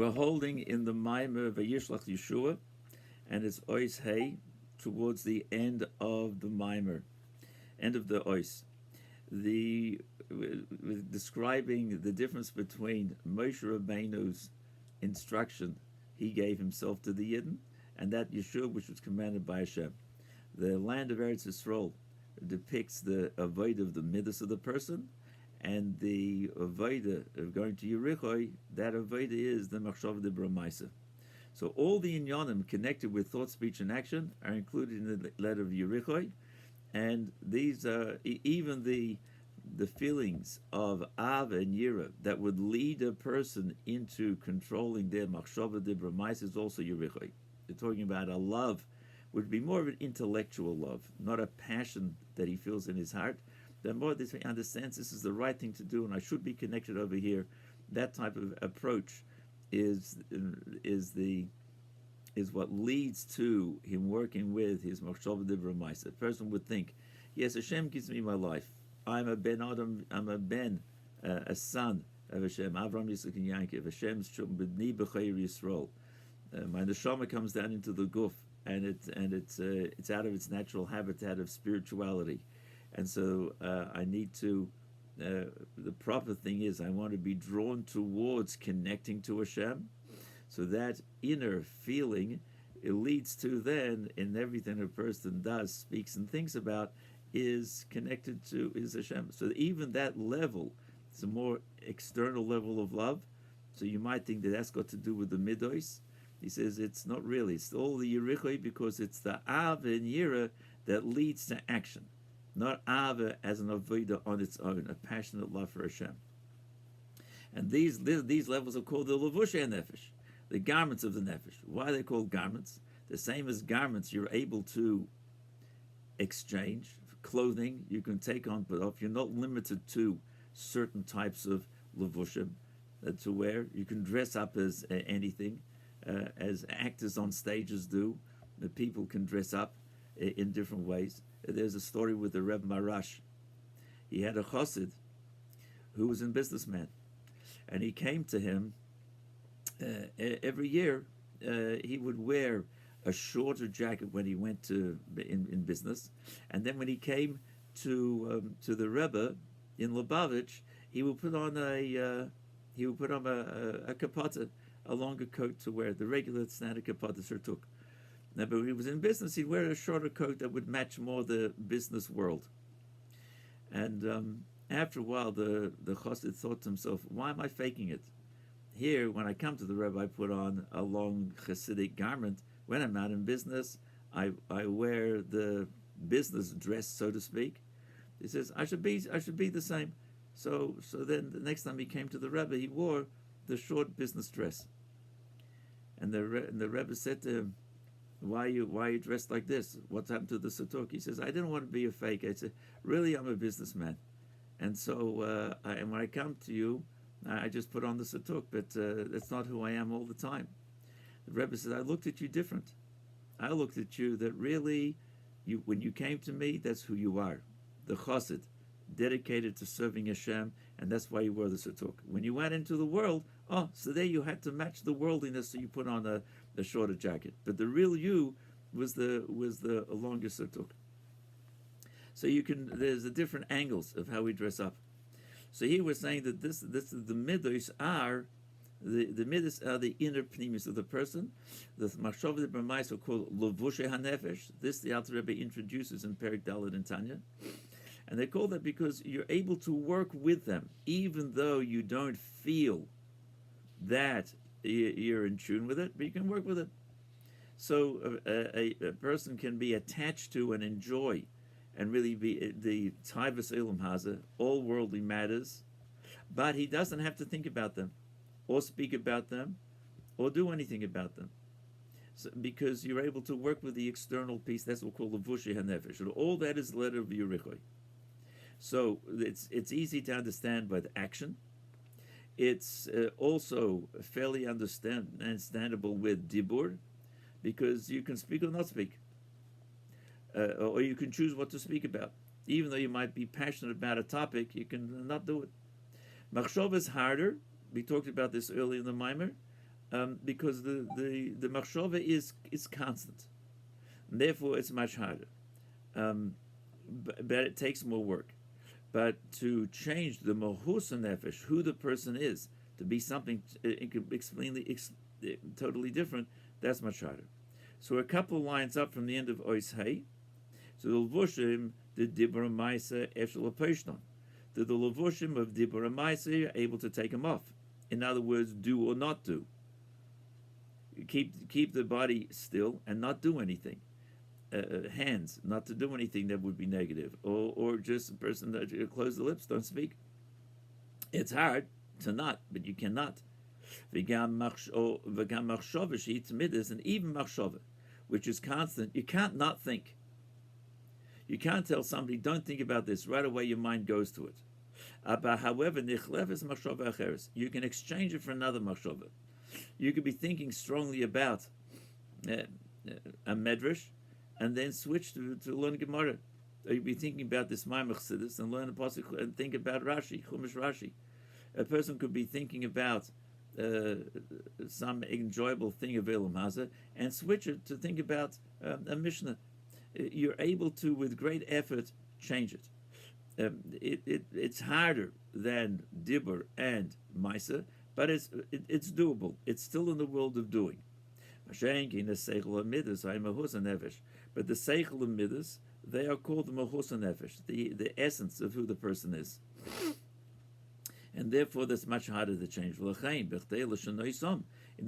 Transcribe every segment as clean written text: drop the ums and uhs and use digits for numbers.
We're holding in the Maimer Vayishlach Yehoshua, and it's Ois Hey towards the end of the Maimer, end of the Ois. Describing the difference between Moshe Rabbeinu's instruction he gave himself to the Yidden, and that Yeshua which was commanded by Hashem. The land of Eretz Yisrael depicts the avodah of the midas of the person, and the avodah of going to Yericho, that avodah is the machshava de bramaisa. So all the inyanim connected with thought, speech, and action are included in the letter of Yericho, and these are even the feelings of av and yira that would lead a person into controlling their machshava de bramaisa is also Yericho. They're talking about a love would be more of an intellectual love, not a passion that he feels in his heart. The more that he understands this is the right thing to do and I should be connected over here, that type of approach is what leads to him working with his machshava d'ivra ma'aseh. A person would think, yes, Hashem gives me my life. I'm a ben Adam. I'm a son of Hashem. Avram, Yitzchak, and Yaakov. Hashem's b'ni b'chayir Yisrael. My neshama comes down into the guf, and it's out of its natural habitat of spirituality. And so I need to, the proper thing is I want to be drawn towards connecting to Hashem. So that inner feeling, it leads to then, in everything a person does, speaks, and thinks about, is connected to, is Hashem. So even that level, it's a more external level of love. So you might think that that's got to do with the midos. He says it's not really. It's all the yerichoi because it's the av and yira that leads to action. Not ava as an avodah on its own, a passionate love for Hashem. And these levels are called the levushei nefesh, the garments of the nefesh. Why are they called garments? The same as garments, you're able to exchange. Clothing you can take on, put off. You're not limited to certain types of levushim to wear. You can dress up as anything, as actors on stages do. The people can dress up in different ways. There's a story with the Reb Marash. He had a chassid who was a businessman, and he came to him every year. He would wear a shorter jacket when he went to in business, and then when he came to the Rebbe in Lubavitch, he would put on a kapata, a longer coat to wear, the regular standard kapata surtuk. Now, but when he was in business, he'd wear a shorter coat that would match more the business world. And after a while, the chassid thought to himself, why am I faking it? Here, when I come to the Rebbe, I put on a long Hasidic garment. When I'm out in business, I wear the business dress, so to speak. He says, I should be the same. So then the next time he came to the Rebbe, he wore the short business dress. And the Rebbe said to him, why are you dressed like this? What's happened to the satuk? He says, I didn't want to be a fake. I said, really, I'm a businessman. And so and when I come to you, I just put on the satuk, but that's not who I am all the time. The Rebbe said, I looked at you different. I looked at you that really, when you came to me, that's who you are. The chassid, dedicated to serving Hashem, and that's why you wore the satuk. When you went into the world, so there you had to match the worldliness, so you put on a shorter jacket. But the real you was the longer satuk. So there's the different angles of how we dress up. So here we're saying that this the midos are the midas are the inner pnimis of the person. The machshava d'bramaisa are called levushei hanefesh. This the Alter Rebbe introduces in Perek Dalet in Tanya, and they call that because you're able to work with them, even though you don't feel that you're in tune with it, but you can work with it. So a person can be attached to and enjoy, and really be the taivas elam haza, all worldly matters, but he doesn't have to think about them, or speak about them, or do anything about them, because you're able to work with the external piece. That's what we call the levushei hanefesh. All that is the letter of Yerichoi. So it's easy to understand by the action. It's also fairly understandable with dibur, because you can speak or not speak, or you can choose what to speak about. Even though you might be passionate about a topic, you can not do it. Machshava is harder. We talked about this earlier in the Maimer. because the machshava is constant. And therefore, it's much harder. But it takes more work. But to change the mohus nefesh, who the person is, to be something totally different, that's much harder. So a couple lines up from the end of Ois Hay, so the levushim, the dibur ma'aser eshel aposhnon. The levushim of dibur ma'aser, you're able to take them off. In other words, do or not do. Keep the body still and not do anything. Hands, not to do anything that would be negative, or just a person that close the lips, don't speak. It's hard to not, but you cannot. And even machshava, which is constant, you can't not think. You can't tell somebody, don't think about this. Right away, your mind goes to it. However, you can exchange it for another machshava. You could be thinking strongly about a medrash, and then switch to learn Gemara. Or you'd be thinking about this Maimach Chassidus and learn a pasuk and think about Rashi, Chumash Rashi. A person could be thinking about some enjoyable thing of Elam Hazeh and switch it to think about a Mishnah. You're able to, with great effort, change it. It's harder than Dibur and Maisa, but it's doable. It's still in the world of doing. But the Seichel and Midas, they are called the Mahus Nefesh, the essence of who the person is. And therefore that's much harder to change. In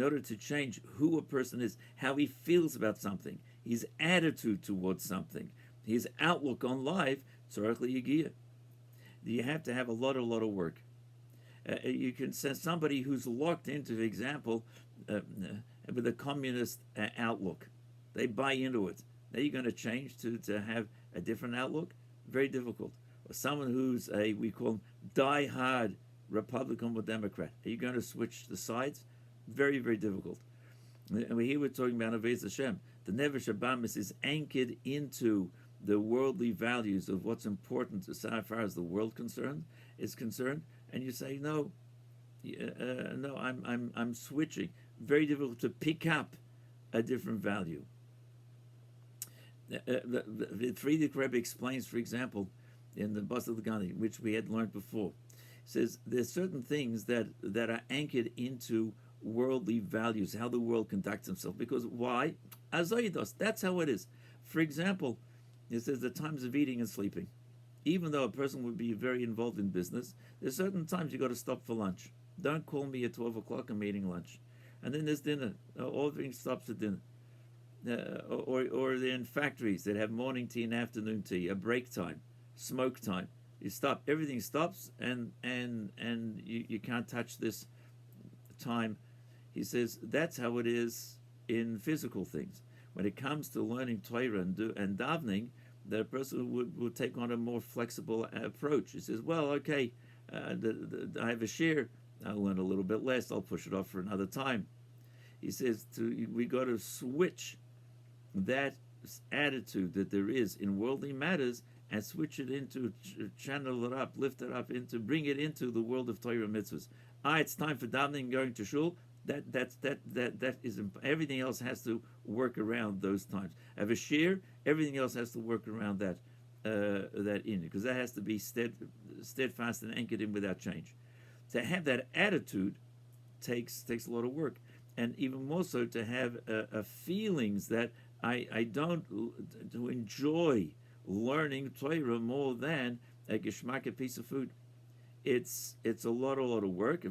order to change who a person is, how he feels about something, his attitude towards something, his outlook on life, you have to have a lot of work. You can say somebody who's locked into, for example, with a communist outlook. They buy into it. Now you're going to change to have a different outlook? Very difficult. Or someone who's we call him die-hard Republican or Democrat. Are you going to switch the sides? Very, very difficult. And here we're talking about Avez Hashem. The Nefesh Abamis is anchored into the worldly values of what's important as far as the world is concerned, and you say no, no, I'm switching. Very difficult to pick up a different value. The Friedrich Rebbe explains, for example, in the Basel Gandhi, which we had learned before, says there's certain things that are anchored into worldly values, how the world conducts itself. Because why? Azoidos, that's how it is. For example, it says the times of eating and sleeping. Even though a person would be very involved in business, there's certain times you got to stop for lunch. Don't call me at 12 o'clock, I'm eating lunch. And then there's dinner. Everything stops for dinner. Or they're in factories that have morning tea and afternoon tea, a break time, smoke time. You stop, everything stops, and you can't touch this time. He says that's how it is in physical things. When it comes to learning Torah and davening, the person would take on a more flexible approach. He says, well, okay, I have a share, I'll learn a little bit less, I'll push it off for another time. He says we got to switch that attitude that there is in worldly matters and switch it into, channel it up, lift it up, bring it into the world of Torah mitzvahs. It's time for davening, going to shul. That is everything else has to work around those times. Have a share, everything else has to work around that in, because that has to be steadfast and anchored in without change. To have that attitude takes a lot of work, and even more so to have feelings that I don't to enjoy learning Torah more than a geschmack, a piece of food. It's a lot of work.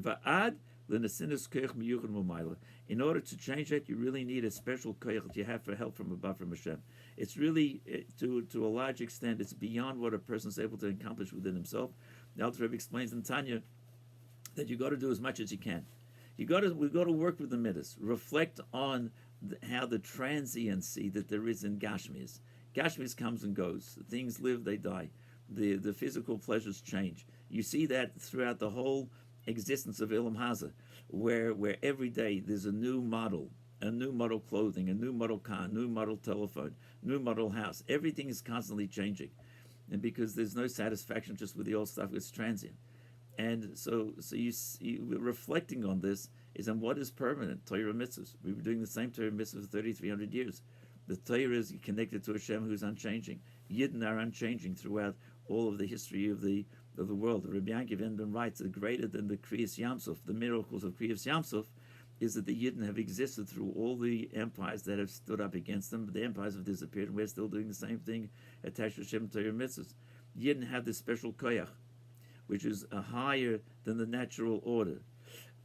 In order to change that, you really need a special koyach that you have for help from above, from Hashem. It's really, to a large extent, it's beyond what a person is able to accomplish within himself. The Alter Rebbe explains in Tanya that you got to do as much as you can. We've got to work with the midas, reflect on how the transiency that there is in Gashmis. Gashmis comes and goes. Things live, they die. The physical pleasures change. You see that throughout the whole existence of Elam Hazeh, where every day there's a new model clothing, a new model car, new model telephone, new model house. Everything is constantly changing, and because there's no satisfaction just with the old stuff, it's transient. And so you reflecting on this is on what is permanent, Torah mitzvahs. We were doing the same Torah mitzvahs for 3,300 years. The Torah is connected to Hashem, who's unchanging. Yidden are unchanging throughout all of the history of the world. Rabbi Yankiv Enben writes that greater than the Kriyas Yamsuf, the miracles of Kriyas Yamsuf, is that the Yidden have existed through all the empires that have stood up against them. The empires have disappeared, and we're still doing the same thing attached to Hashem Torah mitzvahs. Yidden have this special koyach, which is higher than the natural order.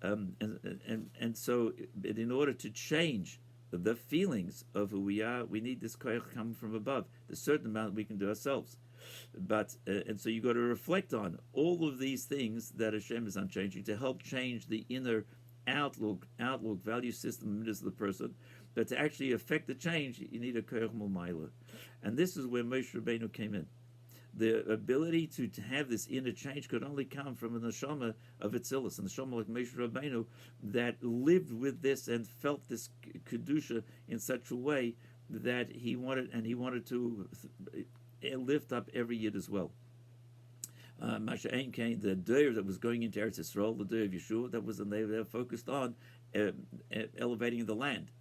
And so in order to change the feelings of who we are, we need this koyach coming from above. There's a certain amount we can do ourselves. But and so you got to reflect on all of these things that Hashem is unchanging to help change the inner outlook, value system of the person. But to actually affect the change, you need a koyach mulmaila. And this is where Moshe Rabbeinu came in. The ability to have this inner change could only come from a neshama of Atzilus, a neshama like Moshe Rabbeinu that lived with this and felt this kedusha in such a way that he wanted to lift up every yid as well. Masha Ein Kain, the Doer that was going into Eretz Yisrael, the Doer of Yeshua, that was, and they were focused on elevating the land.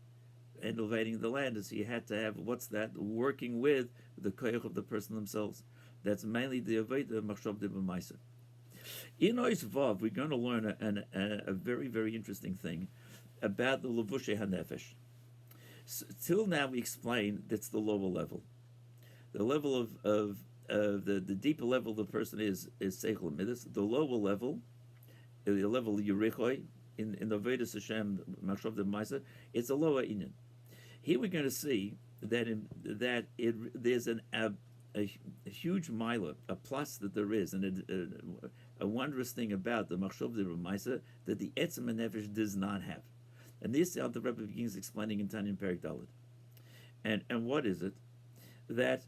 Elevating the land is you had to have, what's that? Working with the koyach of the person themselves. That's mainly the Aveda Machshav de B'maisa. In Ois Vav, we're going to learn a very, very interesting thing about the Levushe HaNefesh. So, till now, we explained that's the lower level. The level of the deeper level the person is Seichel Midas. The lower level, the level Yerichoi, in the Vedas Hashem Machshav de B'maisa, it's a lower inyan. Here we're going to see that there's a huge milah, a plus that there is, and a wondrous thing about the Machshav de B'maisa that the Etzem HaNefesh does not have. And this the Rebbe begins explaining in Tanya Perek Dalet. And what is it? That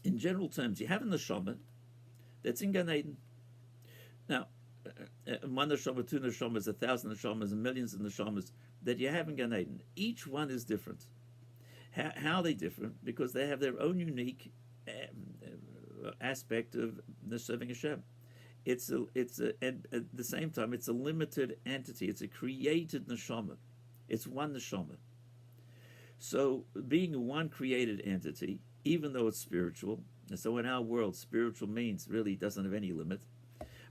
in general terms, you have a neshama that's in Gan Eden. Now, one neshama, two neshamas, 1,000 neshamas, millions of neshamas that you have in Gan Eden. Each one is different. How are they different? Because they have their own unique aspect of serving Hashem. And at the same time, it's a limited entity. It's a created neshama. It's one neshama. So, being one created entity, even though it's spiritual, and so in our world, spiritual means really doesn't have any limit.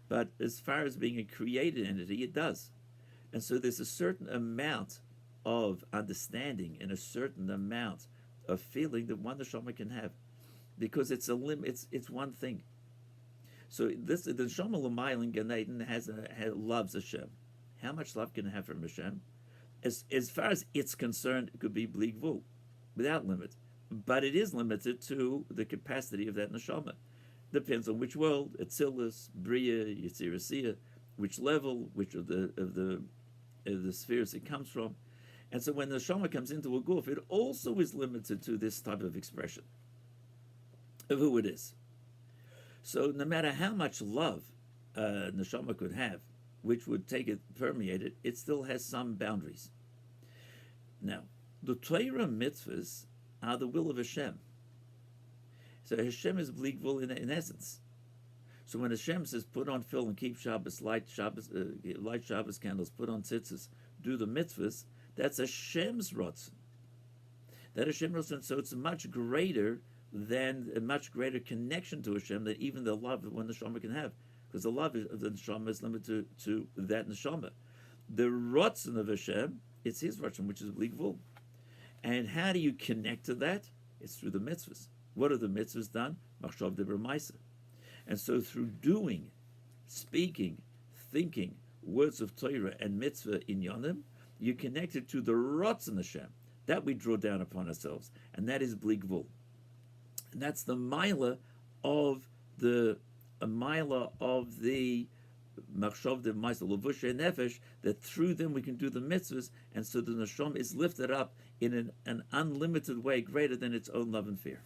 But as far as being a created entity, it does. And so there's a certain amount of understanding and a certain amount of feeling that one neshama can have, because it's a it's one thing. So the neshama l'mayil in Gan Eden loves Hashem. How much love can it have from Hashem? As far as it's concerned, it could be bli gvul, without limit. But it is limited to the capacity of that neshama. Depends on which world, Atzilus, Bria, Yitzirasiyah, which level, which of the spheres it comes from. And so when the neshama comes into a guf, it also is limited to this type of expression of who it is. So no matter how much love neshama could have, which would take it, permeate it, it still has some boundaries. Now, the Torah mitzvahs are the will of Hashem. So Hashem is bli gvul in essence. So when Hashem says, put on fill and keep Shabbos, light Shabbos candles, put on tzitzis, do the mitzvahs, that's Hashem's rotzen. That Hashem rotzen, so it's a much greater connection to Hashem than even the love that one neshama can have. Because the love of the neshama is limited to that neshama. The rotzen of Hashem, it's his rotzen, which is bli gvul. And how do you connect to that? It's through the mitzvahs. What are the mitzvahs done? Machshav de B'maisa. And so through doing, speaking, thinking, words of Torah and mitzvah in Yonim, you connect it to the Ratzon Hashem. That we draw down upon ourselves. And that is bli gvul. And that's the Maila of the Machshav de B'maisa, Levushe Nefesh, that through them we can do the mitzvahs, and so the neshama is lifted up in an unlimited way greater than its own love and fear.